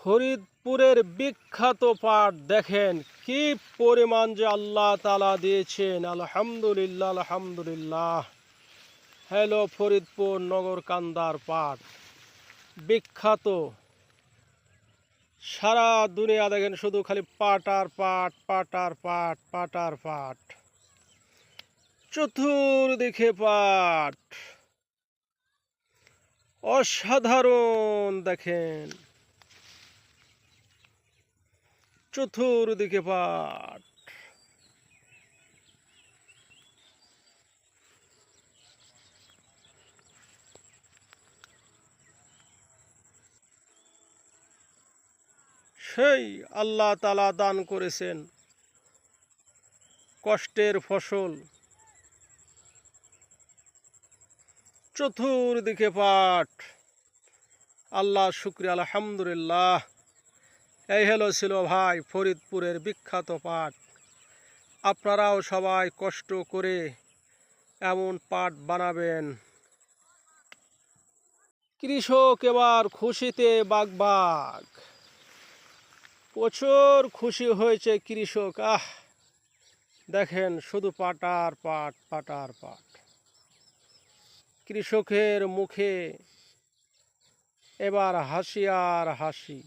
ফরিদপুরের বিখ্যাত পাট দেখেন কি পরিমাণ যে আল্লাহ তাআলা দিয়েছেন। আলহামদুলিল্লাহ, আলহামদুলিল্লাহ। হ্যালো ফরিদপুর নগরকান্দার পাট বিখ্যাত। সারা দুনিয়া দেখেন শুধু খালি পাট আর পাট, পাট আর পাট, পাট আর পাট, চতুর্দিকে পাট। অসাধারণ দেখেন, চতুর্দিকে পাট। সেই আল্লাহ তাআলা দান করেছেন কষ্টের ফসল। চতুর্দিকে পাট। আল্লাহ শুকরিয়া, আলহামদুলিল্লাহ। এই হলো ছিল ভাই ফরিদপুরের বিখ্যাত পাট। আপনারাও সবাই কষ্ট করে এমন পাট বানাবেন। কৃষক এবার খুশিতে বাগবাগ। প্রচুর খুশি হয়েছে কৃষক। দেখেন শুধু পাট আর পাট, পাট আর পাট। কৃষকের মুখে এবার হাসি আর হাসি।